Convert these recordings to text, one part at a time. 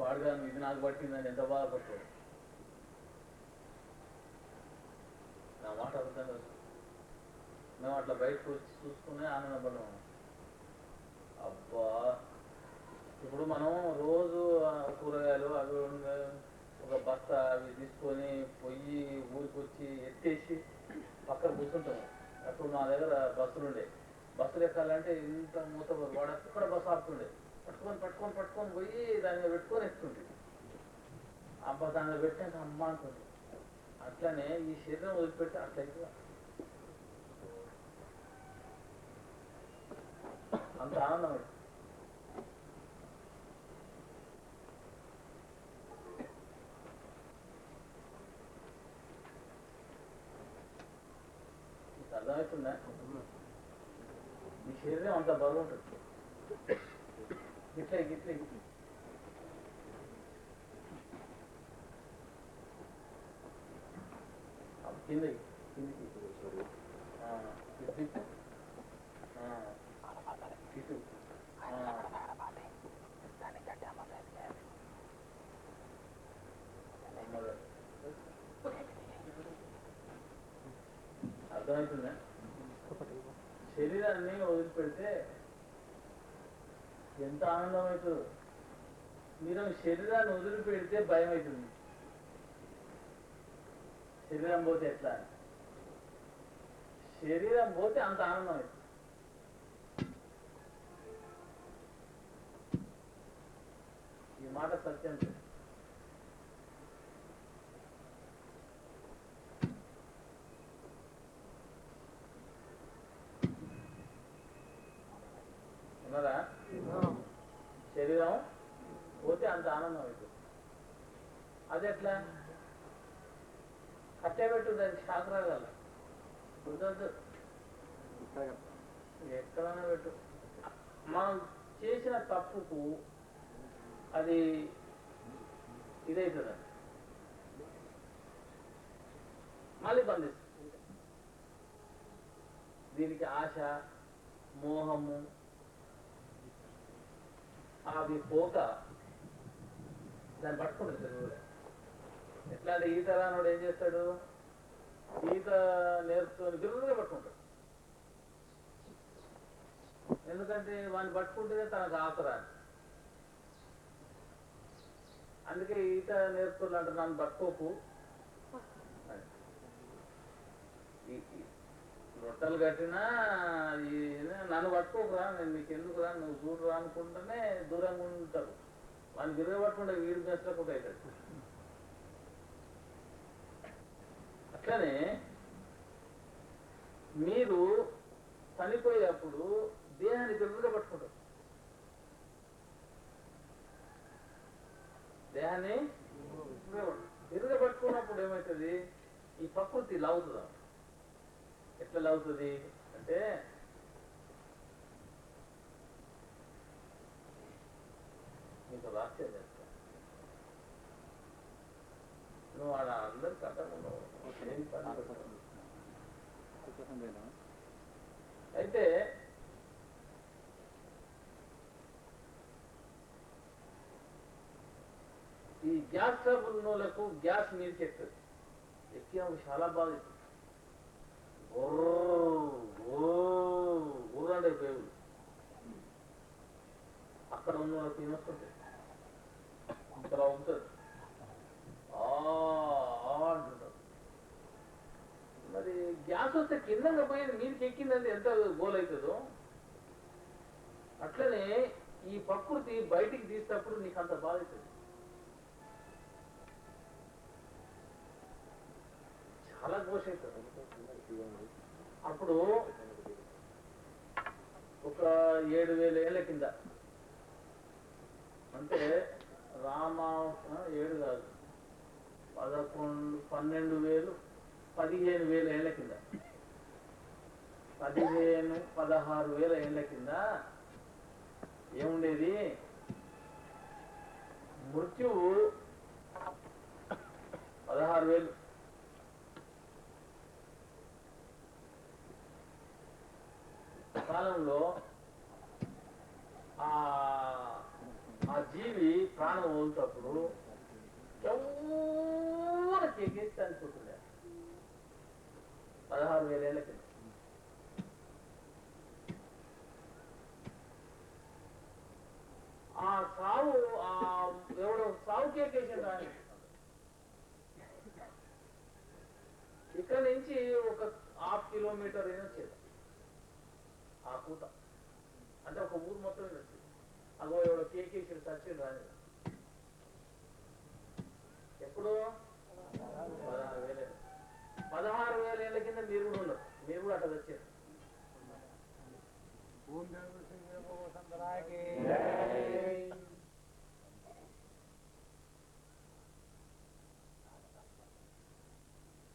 వాడుగా ఇది నాకు పట్టిందని ఎంత బాధపడతాడు. నా మాట అర్థం కాదు. మేము అట్లా బయటకు వచ్చి చూసుకునే ఆనందపడ్డాము. అబ్బా ఇప్పుడు మనం రోజు కూరగాయలు అవి ఒక బస్తా అవి తీసుకొని పొయ్యి ఊరికి వచ్చి ఎత్తేసి పక్కన కూర్చుంటాము. అప్పుడు మా దగ్గర బస్సులు ఉండే. బస్సులు ఎక్కాలంటే ఇంత మూత వాడు అక్కడ బస్సు ఆపుతుండే. పట్టుకొని పోయి దాని మీద పెట్టుకొని ఎక్కుతుంటే అబ్బా దాని మీద పెట్టాక అమ్మ అంటుంది. అట్లనే ఈ శరీరం వదిలిపెట్టి అట్లయితే అంత ఆనందం. అర్థమవుతుందా? ఈ శరీరం అంత బరువు ఉంటుంది. గిట్లే కిందకి ఇటు అర్థమవుతుందా? శరీరాన్ని వదిలిపెడితే ఎంత ఆనందం అవుతుందో. మీరు శరీరాన్ని వదిలిపెడితే భయం అవుతుంది. శరీరం పోతే ఎట్లా? శరీరం పోతే అంత ఆనందం అవుతుంది. ఈ మాట సత్యం. ఉన్నారా? శరీరం పోతే అంత ఆనందం అవుతుంది. అది ఎట్లా? కట్టెబెట్టు, దానికి షాక్ రాగల కుదరదు. ఎక్కడైనా పెట్టు. మనం చేసిన తప్పుకు అది ఇదవుతుందండి, మళ్ళీ బంధిస్తుంది. దీనికి ఆశ, మోహము అవి పోక దాన్ని పట్టుకుంటుంది. ఎట్లా అంటే ఈత రానోడు ఏం చేస్తాడు? ఈత నేర్చుకొని బిర్రుగా పట్టుకుంటాడు. ఎందుకంటే వాడిని పట్టుకుంటేనే తనకు ఆసరా. అందుకే ఈత నేర్చుకోవాలి అంటే నన్ను పట్టుకోకు, రొట్టెలు కట్టినా నన్ను పట్టుకోకురా, నేను నీకు ఎందుకురా, నువ్వు చూడరా అనుకుంటేనే దూరంగా ఉంటారు. వాడిని బిర్ర పట్టుకుంటే వీడి మెచ్చకుండా అవుతాడు. అట్లనే మీరు చనిపోయేటప్పుడు దేహాన్ని బిర్రగా పట్టుకుంటారు. దేహాన్ని బిర్రగా పట్టుకున్నప్పుడు ఏమవుతుంది? ఈ ప్రకృతి లావుతుందా? ఎట్లా లావుతుంది అంటే, నీకు రాసేది చెప్తా. నువ్వు ఆడ అందరు కథను అయితే ఈ గ్యాస్ ట్రబుల్ ఉన్నోళ్ళకు గ్యాస్ మీదకి ఎక్కుతుంది. ఎక్కినప్పుడు చాలా బాగా ఊరండే పేరు అక్కడ ఉన్న వాళ్ళకి తినొస్తుంటాయి. ఇక్కడ ఉంటుంది అంటుంటారు. మరి గ్యాస్ వస్తే కిందంగా పోయేది మీదకి ఎక్కిందంటే ఎంత గోల్ అవుతుందో, అట్లనే ఈ ప్రకృతి బయటికి తీసేటప్పుడు నీకు అంత బాధ అవుతుంది. చాలా ఘోష అవుతుంది. అప్పుడు ఒక 7,000 ఏళ్ల కింద, అంటే 7 కాదు 11, 12,000, 15,000 ఏళ్ల కింద, 15, 16,000 ఏళ్ల కింద ఏముండేది? మృత్యువు 16,000. కాలంలో ఆ జీవి ప్రాణం వదులుతప్పుడు ఎవరు కేకేసి చనిపోతుండే 16,000 ఏళ్ళ కింద. ఆ సావు ఎవడో సావు కేకేసిండు ఆయన. ఇక్కడ నుంచి ఒక 1/2 కిలోమీటర్ వచ్చేది ఆ కూత, అంటే ఒక ఊరు మొత్తం వచ్చేది. అగో ఎవడో కేకేసి చచ్చిండు రాని. ఎప్పుడు 16,000 ఏళ్ళ కింద మీరు కూడా ఉన్నారు, మీరు కూడా అట్లా వచ్చారు.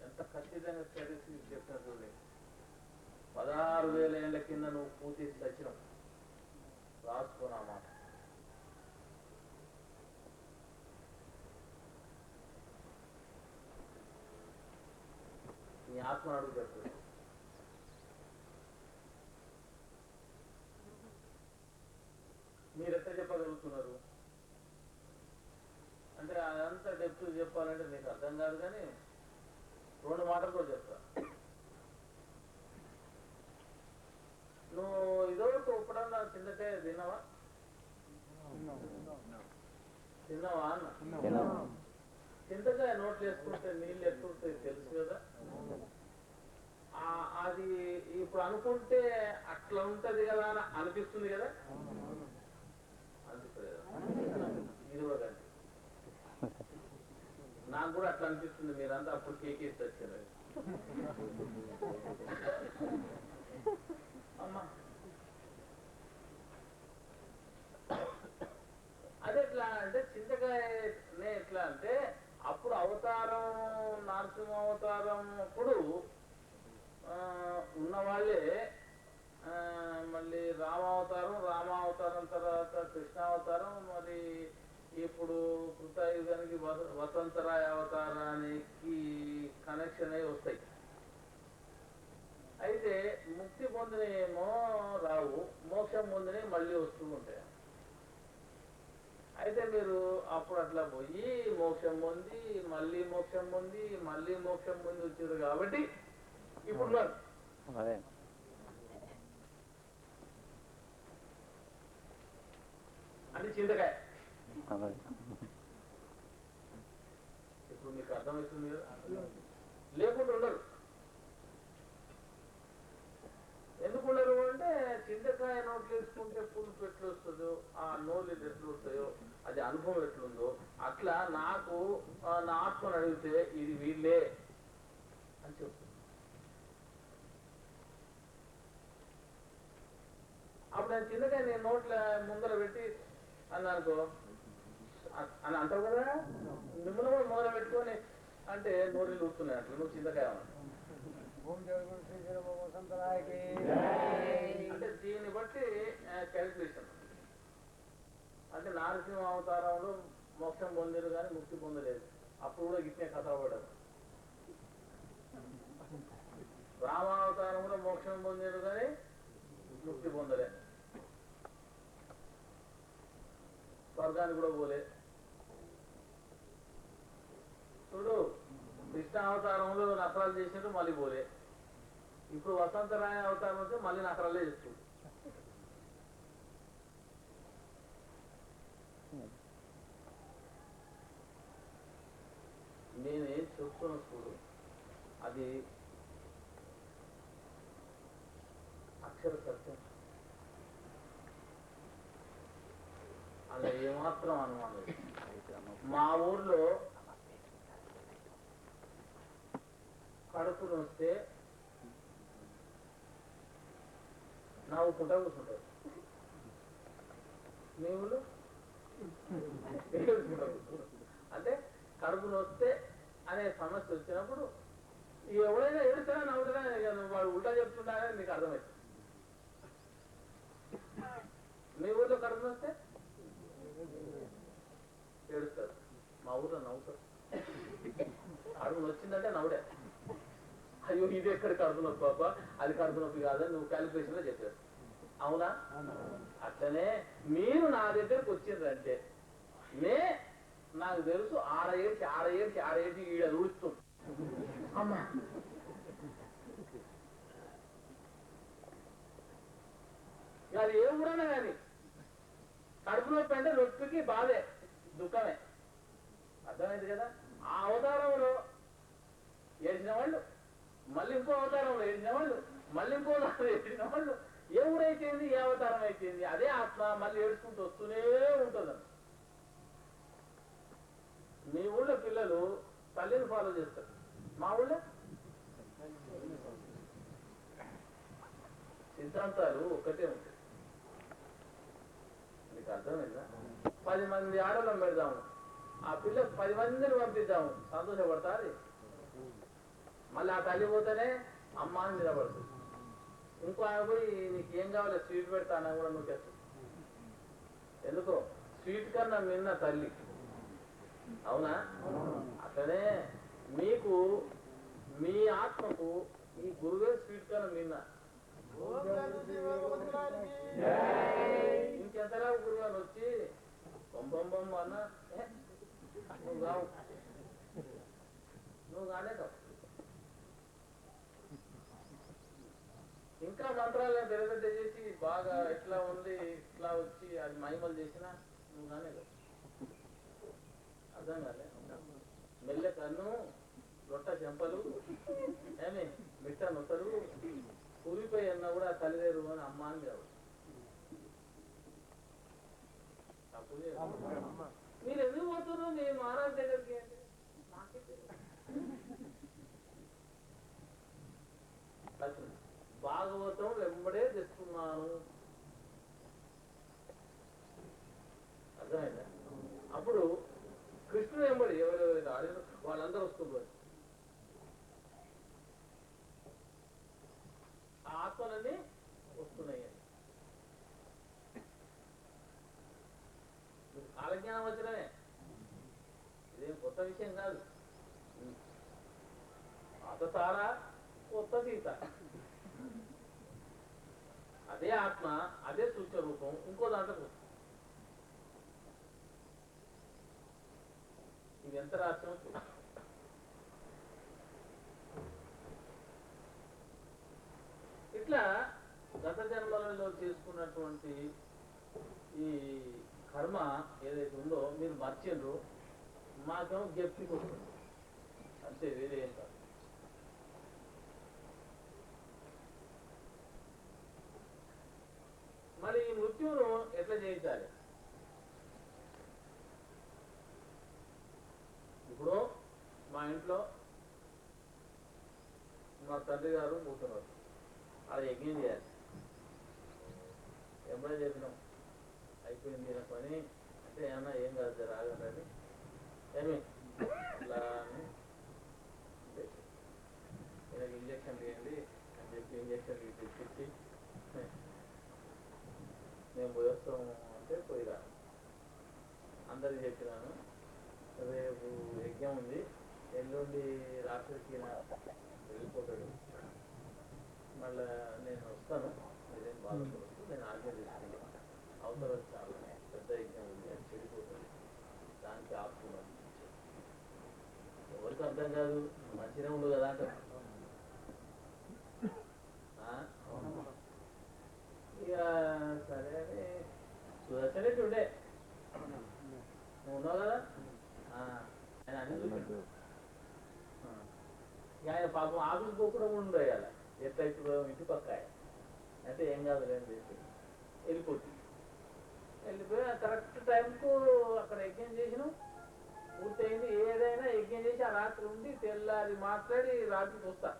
ఎంత ఖచ్చితంగా చరిత్ర చెప్తున్నా చూడండి. 16,000 ఏళ్ళ కింద నువ్వు పూర్తి చచ్చినావు, రాసుకున్నా మాట. నీ ఆత్మ అడుగు చెప్తుంది. మీరు ఎట్లా చెప్పగలుగుతున్నారు అంటే అదంతా డెప్త్ చెప్పాలంటే నీకు అర్థం కాదు, కానీ 2 మాటలతో చెప్తా. నువ్వు ఇదొకటి ఎప్పుడన్నా చింతకాయ తిన్నావా అన్న? చింతకాయ నోట్లు వేసుకుంటే నీళ్ళు ఎట్లుంటాయి తెలుసు కదా. అది ఇప్పుడు అనుకుంటే అట్లా ఉంటది కదా అని అనిపిస్తుంది కదా. ఇది కూడా కంటే నాకు కూడా అట్లా అనిపిస్తుంది. మీరంతా అప్పుడు కేకేసి వచ్చారు. అమ్మా అదే ఎట్లా అంటే చింతకాయనే ఎట్లా అంటే అప్పుడు అవతారం నరసింహ అవతారం అప్పుడు ఉన్నవాళ్ళే మళ్ళీ రామావతారం తర్వాత కృష్ణావతారం, మరి ఇప్పుడు కృతయుగానికి వసంతరాయ అవతారానికి కనెక్షన్ అయి వస్తాయి. అయితే ముక్తి పొందినేమో రావు, మోక్షం పొందినే మళ్ళీ వస్తూ ఉంటాయి. అయితే మీరు అప్పుడు అట్లా పోయి మోక్షం పొంది మళ్ళీ మోక్షం పొంది మళ్ళీ మోక్షం పొంది వచ్చారు కాబట్టి ఇప్పుడు అది చింతకాయ. ఇప్పుడు మీకు అర్థమవుతుంది కదా. లేకుండా ఉండరు. ఎందుకు ఉండరు అంటే చింతకాయ నోట్లు వేసుకుంటే పులుపు ఎట్లు వస్తుందో, ఆ నోళ్ళు ఎట్లు వస్తాయో, అది అనుభవం ఎట్లుందో అట్లా నాకు నా ఆత్మను అడిగితే ఇది వీళ్ళే అని చెప్తుంది. అప్పుడు నేను చింతకాయ నేను నోట్ల ముందర పెట్టి అన్నానుకో అని అంటావు కదా. మిమ్మల్ని కూడా మొదలు పెట్టుకొని అంటే నోళ్ళు ఊరుతున్నాయి అట్లా నువ్వు చింతకాయ అంటే దీన్ని బట్టి క్యాలిక్యులేషన్. అంటే నరసింహ అవతారంలో మోక్షం పొందారు కానీ ముక్తి పొందలేదు, అప్పుడు కూడా గిట్నే కథ పడ్డారు. రామావతారంలో మోక్షం పొందారు కానీ ముక్తి పొందలే, స్వర్గానికి కూడా పోలే. చూడు కృష్ణావతారంలో నకరాలు చేసినట్టు మళ్ళీ పోలే, ఇప్పుడు వసంతరాయ అవతారం వస్తే మళ్ళీ నకరాలే చేస్తుంది. నేనేం చెప్తున్నా చూడు, అది అక్షర సత్యం, అలా ఏమాత్రం అనుమానం లేదు. మా ఊర్లో కడుపును వస్తే నవ్వుకుంటా కూర్చుంటారు. మీ ఊళ్ళో అంటే కడుపును వస్తే అనే సమస్య వచ్చినప్పుడు ఎవడైనా ఏడుస్తారా నవ్వుతారా, వాడు ఉల్టా చెప్తున్నారని నీకు అర్థమవుతుంది. మీ ఊర్లో కడుపును వస్తే ఏడుస్తారు, మా ఊర్లో నవ్వుతారు. కడుపును వచ్చిందంటే నవ్వుడే. అయ్యో ఇది ఎక్కడ కడుపు నొప్పి పాప, అది కడుపు నొప్పి కాదని నువ్వు క్యాలిక్యులేషన్ లో చెప్పారు. అవునా? అట్లనే మీరు నా దగ్గరకు వచ్చిందంటే నే నాకు తెలుసు ఆడ ఏడ్చి ఈడ ఊడుస్తుంది అమ్మా. అది ఏ ఊరన్నా కానీ కడుపులో పెంటే నొప్పికి బాధే దుఃఖమే. అర్థమైంది కదా. ఆ అవతారంలో ఏడ్చిన వాళ్ళు, మళ్ళీ ఇంకో అవతారంలో ఏడ్చిన వాళ్ళు, మళ్ళీ ఇంకో ఏడ్చిన వాళ్ళు, ఏ ఊరైతేంది ఏ అవతారం అయితేంది అదే ఆత్మ మళ్ళీ ఏడుచుకుంటూ వస్తూనే ఉంటుందని. మీ ఊళ్ళో పిల్లలు తల్లిని ఫాలో చేస్తారు, మా ఊళ్ళో సిద్ధాంతాలు ఒక్కటే ఉంటాయి. మీకు అర్థమైందా? 10 మంది ఆడవాళ్ళని పెడదాము, ఆ పిల్లకి 10 మందిని పంపిద్దాము, సంతోషపడతాది. మళ్ళీ ఆ తల్లి పోతేనే అమ్మ అని నిలబడుతుంది. ఇంకో ఆమె పోయి నీకు ఏం కావాలి స్వీట్ పెడతానా కూడా నూకేస్తుంది. ఎందుకో స్వీట్ కన్నా మిన్న తల్లి. అవునా? అట్లనే మీకు మీ ఆత్మకు ఈ గురువే స్వీట్ కన్నా మిన్న. ఇంకెంతలా గురుగారు వచ్చి బొంబొంబొమ్మ అన్న నువ్వు కావు, నువ్వు కానే కావు. ఇంకా మంత్రాలను పెద్ద చేసి బాగా ఎట్లా ఉంది ఇట్లా వచ్చి అది మహిమలు చేసినా నువ్వు కానే కావు. అర్థం కాలే. మెల్లె కన్ను, రొట్ట చెంపలు, ఏమి మిట్ట నొట్టలు, కూలిపోయి అన్నా కూడా తల్లిదేరు అని అమ్మ అని కావు. మీరు ఎందుకు పోతున్నారు మీ మహారాజ్ దగ్గరికి అంటే నాకే భాగవతం వెంబడే తెస్తున్నాను. అర్థమైందా? అప్పుడు కృష్ణుడు వెంబడి ఎవరెవరైతే ఆడిన వాళ్ళందరూ వస్తున్నారు. ఆ ఆత్మలన్నీ వస్తున్నాయి. కాలజ్ఞానం వచ్చినమే, ఇదేం కొత్త విషయం కాదు. పాత సారా కొత్త సీత. అదే ఆత్మ, అదే సూక్ష్మ రూపం ఇంకో దాంట్లో. ఇది ఎంత రాష్ట్రం. ఇట్లా గత జన్మలలో చేసుకున్నటువంటి ఈ కర్మ ఏదైతే ఉందో మీరు మర్చిండ్రు, మాకేమో జ్ఞప్తికి వస్తుంది అంతే, వేరే ఏం కాదు. మరి ఈ మృత్యువును ఎట్లా చేయించాలి? ఇప్పుడు మా ఇంట్లో మా తండ్రి గారు కూతున్నారు, అది యజ్ఞం చేయాలి. ఎప్పుడే చెప్పినాం అయిపోయింది నా పని అంటే ఏమన్నా ఏం కాదు రాగలని ఏమి అట్లా అని ఈయనకి ఇంజక్షన్ చేయండి అని చెప్పి ఇంజక్షన్ తెప్పించి మేము పోయేస్తాము అంటే పోయిరా. అందరికి చెప్పినాను రేపు యజ్ఞం ఉంది, ఎల్లుండి రాత్రికి వెళ్ళిపోతాడు, మళ్ళా నేను వస్తాను, మీరేం బాధపడచ్చు, నేను ఆజ్ఞ తీసుకుంటాను. అవసరం చాలా పెద్ద యజ్ఞం ఉంది, అది చెడిపోతుంది, దానికి ఆపుతున్నాను. ఎవరికి అర్థం కాదు, మంచిగా ఉండదు కదా అంటే ఇక సరే అని సుదర్శనట్టు ఉండే నువ్వు ఉన్నావు కదా ఆయన అన్ని చూపించు. ఇక ఆయన పాపం ఆఫీస్ పోకుండా ఉండు అయ్యాల ఎట్లయితే ఇంటి పక్క అంటే ఏం కాదు అని చెప్పి వెళ్ళిపోతుంది. వెళ్ళిపోయి కరెక్ట్ టైంకు అక్కడ యజ్ఞం చేసినాం, పూర్తయింది. ఏదైనా యజ్ఞం చేసి ఆ రాత్రి ఉండి తెల్లారి మాట్లాడి రాత్రికి వస్తా.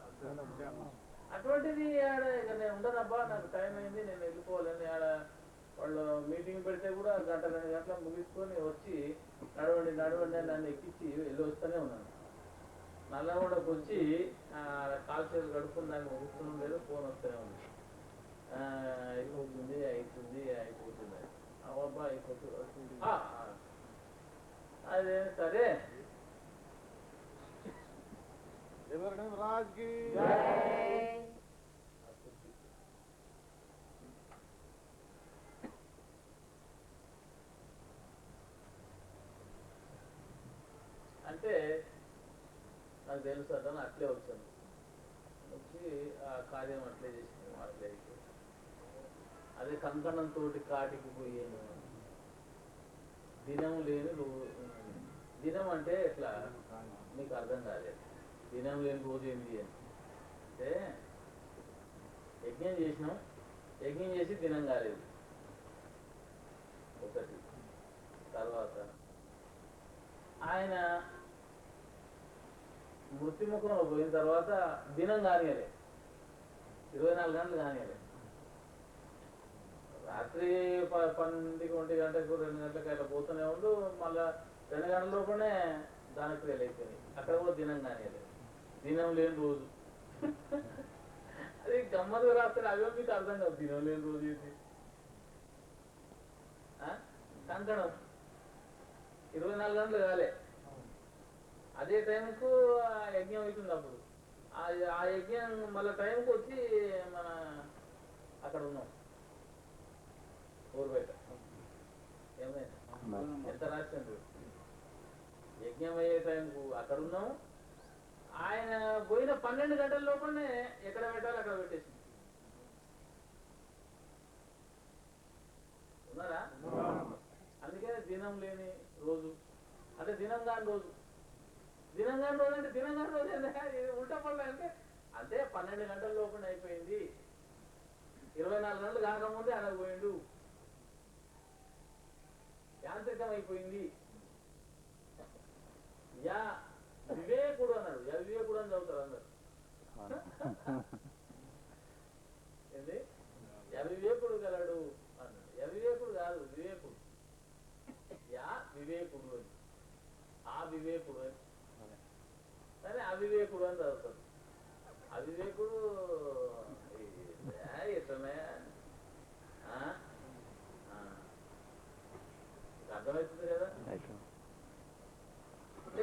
అటువంటిది ఆడ ఇక నేను ఉండనబ్బా నాకు టైం అయింది నేను వెళ్ళిపోవాలని ఆడ వాళ్ళు మీటింగ్ పెడితే కూడా 1-2 గంటల ముగించుకొని వచ్చి నడవండి నడవండి అని నన్ను ఎక్కించి వెళ్ళి వస్తూనే ఉన్నాను. నల్లగొండకు వచ్చి కాల్ చేతులు కడుక్కుని దాన్ని ముగిస్తున్నాం లేదు, ఫోన్ వస్తూనే ఉంది, అయిపోతుంది అయిపోతుంది అయిపోతుంది అవ్వబ్బా అయిపోతుంది. అదే సరే రాజ్కి అంటే నాకు తెలుసు అతను అట్లే వచ్చాను. వచ్చి ఆ కార్యం అట్లే చేసినాము, అట్లే అదే కంకణంతో కాటికి పోయాను. దినం లేని దినం అంటే ఎట్లా మీకు అర్థం కాలేదు. దినం లేని రోజు ఏంటి అంటే యజ్ఞం చేసినాం, యజ్ఞం చేసి దినం కాలేదు ఒకటి. తర్వాత ఆయన మృత్యుముఖంలో పోయిన తర్వాత దినం కానియలే, 24 గంటలు కానియలే. రాత్రి 12, 1 గంటకు 2 గంటలకు అట్లా పోతూనే ఉండు, మళ్ళా 2 గంటల లోపలనే దానక్రియలు అయిపోయినాయి. అక్కడ కూడా దినం కానియలే, దినం లేని రోజు. అది గమ్మత్తు రాత్రి అవే మీకు అర్థం కాదు. దినం లేని రోజు ఏంటి? కంకణం 24 గంటలు కాలే, అదే టైంకు యజ్ఞం అవుతుంది. అప్పుడు ఆ యజ్ఞం మళ్ళీ టైంకి వచ్చి మన అక్కడ ఉన్నాం ఊరు బయట. ఏమైనా ఎంత రాసిండ్రు, యజ్ఞం అయ్యే టైంకు అక్కడ ఉన్నాం. ఆయన పోయిన 12 గంటల లోపలనే ఎక్కడ పెట్టాలి అక్కడ పెట్టేసి ఉన్నారా. అందుకే దినం లేని రోజు అంటే దినం కాని రోజు. దినం కాని రోజు అంటే దినం కాని రోజు ఉల్టా పడలే అంటే అంటే 12 గంటల లోపల అయిపోయింది. 24 గంటలు కాకముందే ఆయన పోయిండు, యాంత్రికం అయిపోయింది. యా వివేకుడు అన్నాడు. యా వివేకుడు అని చదువుతారు అందరు. ఏంటి యా వివేకుడు గలడు అన్నాడు. యా వివేకుడు కాదు, వివేకుడు. యా వివేకుడు అని, ఆ వివేకుడు అని, కానీ అవివేకుడు అని చదువుతారు. అవివేకుడు ఎట్లనే అర్థమవుతుంది కదా.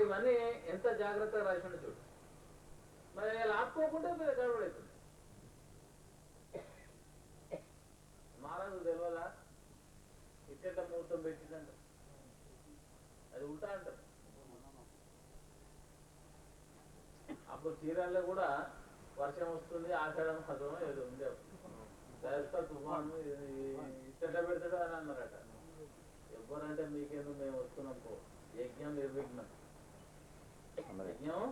ఇవన్నీ ఎంత జాగ్రత్తగా రాసిన చూడు. మరి ఇలా ఆపుకోకుండా మీరు గడబడవుతుంది. మహారాజు తెలియదా ఇట్ట ముహూర్తం పెట్టిందంట, అది ఉల్టా అంటారు. అప్పుడు చీరాల్లో కూడా వర్షం వస్తుంది, ఆషాఢం మాసం ఏదో ఉంది. అప్పుడు తుఫాను ఇట్ట పెడతాడు అని అన్నారట. ఎవరంటే మీకేందుకు, మేము వస్తున్నాం పో. యజ్ఞం నిర్విఘ్నం, యజ్ఞం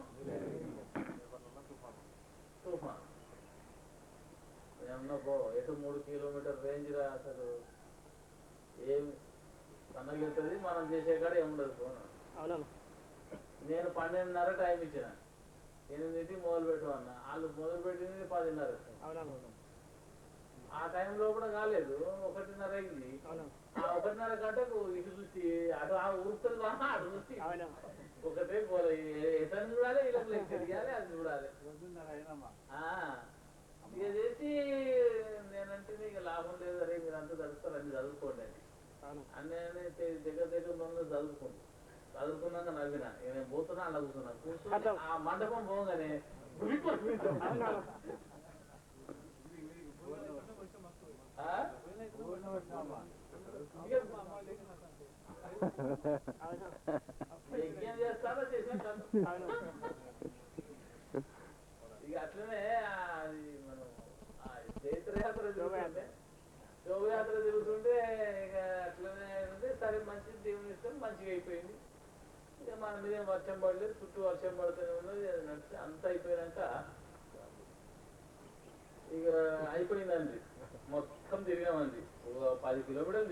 తుఫాన్ ఏమన్నా పో. ఎటు 3 కిలోమీటర్ రేంజ్ రా, అసలు ఏమి సన్నగిలుతుంది. మనం చేసే కాడ ఏముండదు. ఫోన్ నేను 12:30 టైం ఇచ్చిన, 8 మొదలు పెట్టు అన్న. వాళ్ళు మొదలు పెట్టింది 10:30. ఆ టైంలో కూడా కాలేదు, 1:30 అయింది. ఆ 1:30 గంటకు ఇటు చూసి అటు ఉరుకుతుంది, అటు చూసి ఒకటే పోలే. ఎటని చూడాలి, వీళ్ళకి లెక్క తీయాలి, అది చూడాలి. ఇక చేసి నేనంటే ఇక లాభం లేదు, అరే మీరు అంతా చదువుతారు, అన్ని చదువుకోండి అని అన్నీ దగ్గర చదువుకున్నాక నవ్విన. నేను పోతున్నా, అలా కూర్చున్నా. ఆ మండపం పోగానే యజ్ఞం చేస్తారో చేసిన ఇక అట్లనే అది మనం చైత్రయాత్ర తిరుగుతుంటే, శోభయాత్ర తిరుగుతుంటే ఇక అట్లనే అంటే సరే మంచి దేవుని ఇష్టం, మంచిగా అయిపోయింది. ఇక మన మీద వర్షం పడలేదు, చుట్టూ వర్షం పడుతూనే ఉన్నది. నడిచి అంత అయిపోయినాక ఇక అయిపోయిందండి. మొత్తం తిరిగామండి, 10 కిలోమీటర్లు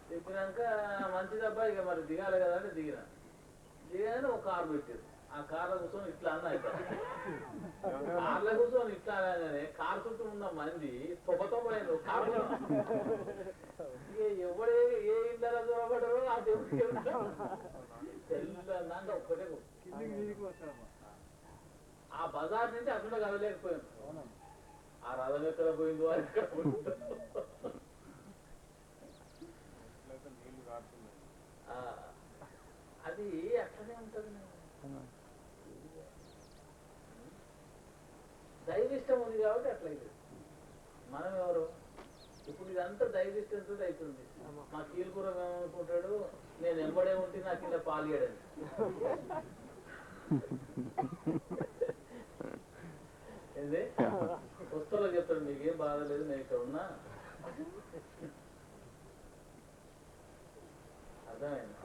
తిప్పినాక మంచిదబ్బా ఇక మరి దిగాలి కదా అంటే దిగానే ఒక కారు పెట్టారు. ఆ కార్లో కూర్చొని ఇట్లా అన్న అయిపోయి, కార్లో కూర్చొని ఇట్లా అనగానే కారు చుట్టూ ఉన్న మంది తొప్పతొప్పలేదు. కారు ఇక ఎవడే ఏ ఇళ్ళలో దూరపడరో ఆ దేవుడికి తెల్లందాక ఒక్కటే. ఆ బజార్ నుంచి అసలు కదలేకపోయాను. ఆ రథం ఎక్కడ పోయిందో ఎక్కడ పోయిందో. అది అట్లనే ఉంటుంది. దైవ ఇష్టం ఉంది కాబట్టి అట్లయితే మనం ఎవరు ఇప్పుడు ఇదంతా డైజెస్టెన్స్ తోటి అవుతుంది. మా కీలుకూర ఏమనుకుంటాడు, నేను ఎంబడే ఉంటే నాకు ఇలా పాలియడని. ఏంది వస్తువులో చెప్తాడు, మీకేం బాధ లేదు, నేను ఇక్కడ ఉన్నా. అర్థమైంది?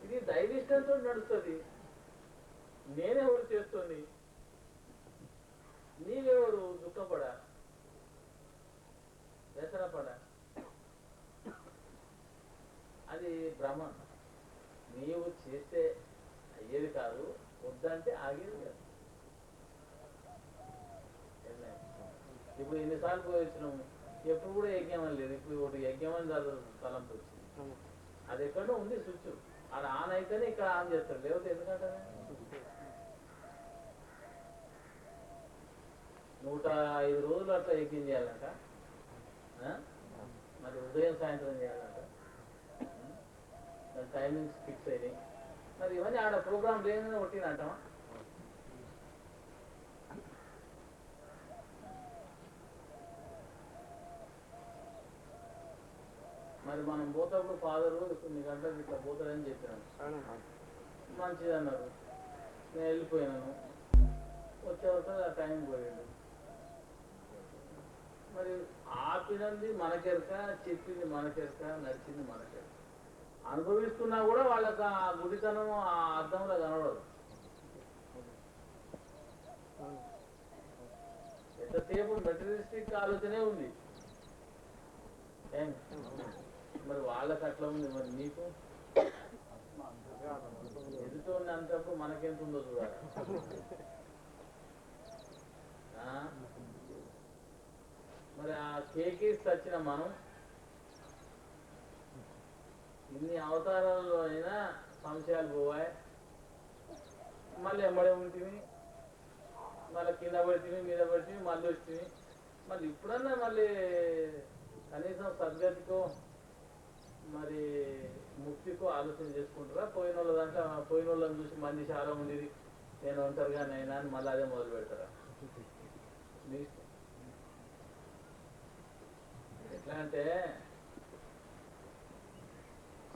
ఇది డైజెస్టెన్స్ తోటి నడుస్తుంది. నేనెవరు చేస్తుంది, నీవెవరు దుఃఖపడా వ్యసనపడా, అది భ్రమ. నీవు చేస్తే అయ్యేది కాదు, వద్దంటే ఆగేది కాదు. ఇప్పుడు ఎన్నిసార్లు పోయించినాము, ఎప్పుడు కూడా యజ్ఞం అని లేదు. ఇప్పుడు ఒకటి యజ్ఞం అని తలంపు వచ్చింది. అది ఎక్కడో ఉంది స్విచ్, అది ఆన్ అయితేనే ఇక్కడ ఆన్ చేస్తాడు, లేకపోతే ఎందుకంటే 105 రోజులు అట్లా యజ్ఞం చేయాలంట. మరి ఉదయం సాయంత్రం చేయాలంట. దాని టైమింగ్స్ ఫిక్స్ అయినాయి. మరి ఇవన్నీ ఆడ ప్రోగ్రామ్ లేదని కొట్టినంటామా? మరి మనం పోతప్పుడు ఫాదరు కొన్ని గంటలకు ఇట్లా పోతాడని చెప్పినాను. మంచిది అన్నారు. నేను వెళ్ళిపోయినాను. వచ్చేవరకు ఆ టైం పోయాడు. మరి ఆపినది మనకెరక, చెప్పింది మనకెరక, నడిచింది మనకెరక. అనుభవిస్తున్నా కూడా వాళ్ళకి ఆ గుడితనం ఆ అర్థంలో కనబడదు. ఎంతసేపు మెటీరియలిస్టిక్ ఆలోచనే ఉంది. మరి వాళ్ళకి అట్లా ఉంది. మరి నీకు ఎదుటో అంతప్పుడు మనకెంత ఉందో చూడాలి. మరి ఆ కేకేసి వచ్చిన మనం ఇన్ని అవతారాల్లో అయినా సంశయాలు పోవాయి. మళ్ళీ ఎంబడే ఉంటుంది, మళ్ళీ కింద పడితే మీద పడితే మళ్ళీ వచ్చింది. మళ్ళీ ఇప్పుడన్నా మళ్ళీ కనీసం సద్గతికో మరి ముక్తికో ఆలోచన చేసుకుంటారా? పోయిన వాళ్ళ దాంట్లో పోయిన వాళ్ళని చూసి మంది చాలా ఉండేది, నేను ఒంటరిగా నైనా అని మళ్ళీ అదే మొదలు పెడతారా? ఎట్లా అంటే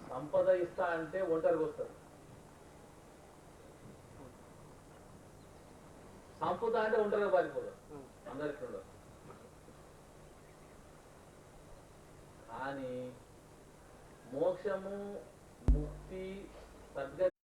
సంపద ఇస్తా అంటే ఒంటరికి వస్తారు, సంపద అంటే ఒంటరిగా పారిపోతారు. అందరికీ ఉండదు. కానీ మోక్షము, ముక్తి, సద్గతి